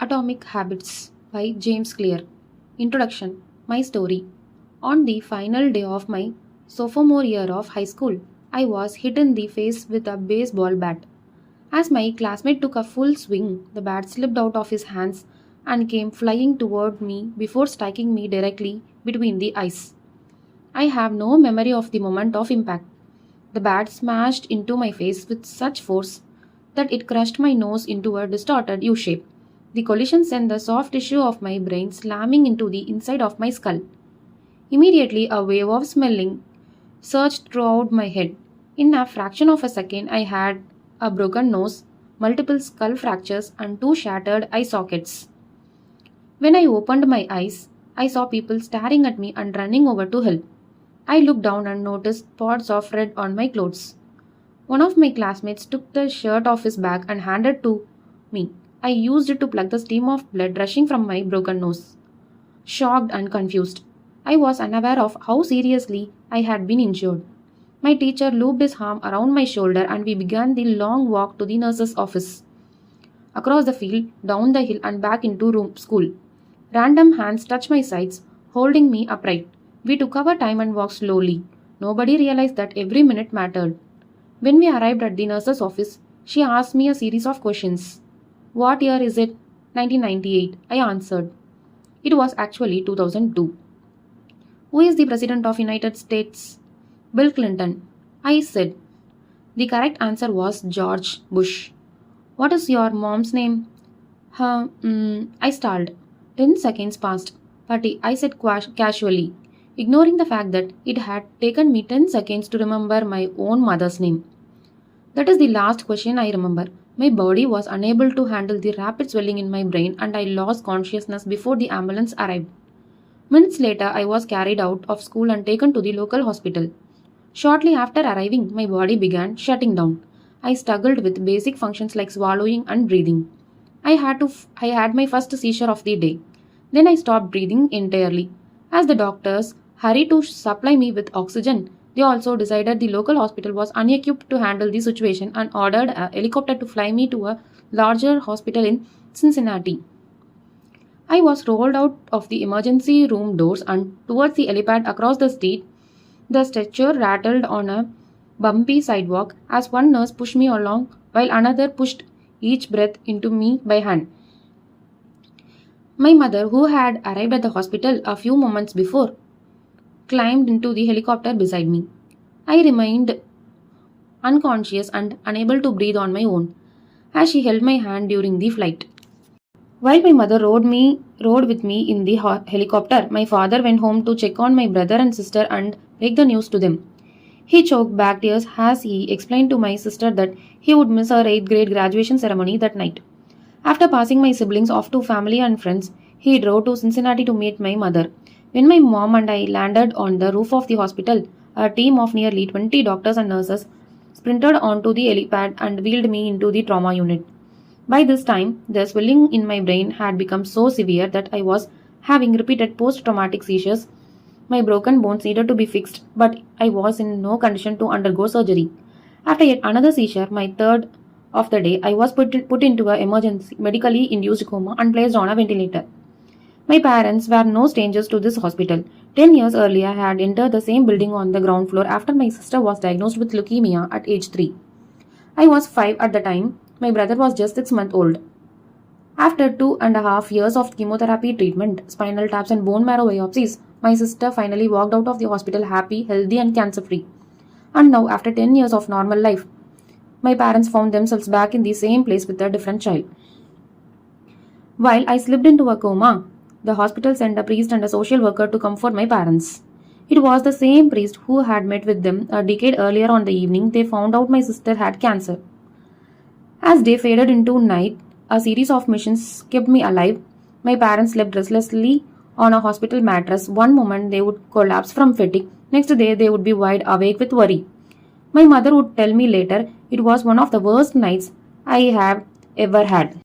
Atomic Habits by James Clear. Introduction. My story. On the final day of my sophomore year of high school, I was hit in the face with a baseball bat. As my classmate took a full swing, the bat slipped out of his hands and came flying toward me before striking me directly between the eyes. I have no memory of the moment of impact. The bat smashed into my face with such force that it crushed my nose into a distorted U shape. The collision sent the soft tissue of my brain slamming into the inside of my skull. Immediately, a wave of smelling surged throughout my head. In a fraction of a second, I had a broken nose, multiple skull fractures, and two shattered eye sockets. When I opened my eyes, I saw people staring at me and running over to help. I looked down and noticed spots of red on my clothes. One of my classmates took the shirt off his back and handed it to me. I used it to plug the stream of blood rushing from my broken nose. Shocked and confused, I was unaware of how seriously I had been injured. My teacher looped his arm around my shoulder and we began the long walk to the nurse's office. Across the field, down the hill and back into school. Random hands touched my sides, holding me upright. We took our time and walked slowly. Nobody realized that every minute mattered. When we arrived at the nurse's office, she asked me a series of questions. What year is it? 1998, I answered. It was actually 2002. Who is the President of United States? Bill Clinton, I said. The correct answer was George Bush. What is your mom's name? I stalled. 10 seconds passed, but I said casually, ignoring the fact that it had taken me 10 seconds to remember my own mother's name. That is the last question I remember. My body was unable to handle the rapid swelling in my brain and I lost consciousness before the ambulance arrived. Minutes later, I was carried out of school and taken to the local hospital. Shortly after arriving, my body began shutting down. I struggled with basic functions like swallowing and breathing. I had my first seizure of the day. Then I stopped breathing entirely. As the doctors hurried to supply me with oxygen, they also decided the local hospital was unequipped to handle the situation and ordered a helicopter to fly me to a larger hospital in Cincinnati. I was rolled out of the emergency room doors and towards the helipad across the street. The stretcher rattled on a bumpy sidewalk as one nurse pushed me along while another pushed each breath into me by hand. My mother, who had arrived at the hospital a few moments before, climbed into the helicopter beside me. I remained unconscious and unable to breathe on my own as she held my hand during the flight. While my mother rode with me in the helicopter, my father went home to check on my brother and sister and break the news to them. He choked back tears as he explained to my sister that he would miss her 8th grade graduation ceremony that night. After passing my siblings off to family and friends, he drove to Cincinnati to meet my mother. When my mom and I landed on the roof of the hospital, a team of nearly 20 doctors and nurses sprinted onto the helipad and wheeled me into the trauma unit. By this time, the swelling in my brain had become so severe that I was having repeated post-traumatic seizures. My broken bones needed to be fixed, but I was in no condition to undergo surgery. After yet another seizure, my third of the day, I was put into an emergency medically induced coma and placed on a ventilator. My parents were no strangers to this hospital. 10 years earlier, I had entered the same building on the ground floor after my sister was diagnosed with leukemia at age 3. I was 5 at the time. My brother was just 6 months old. After 2.5 years of chemotherapy treatment, spinal taps and bone marrow biopsies, my sister finally walked out of the hospital happy, healthy and cancer-free. And now, after 10 years of normal life, my parents found themselves back in the same place with a different child. While I slipped into a coma, the hospital sent a priest and a social worker to comfort my parents. It was the same priest who had met with them a decade earlier on the evening they found out my sister had cancer. As day faded into night, a series of missions kept me alive. My parents slept restlessly on a hospital mattress. One moment they would collapse from fatigue, next day they would be wide awake with worry. My mother would tell me later it was one of the worst nights I have ever had.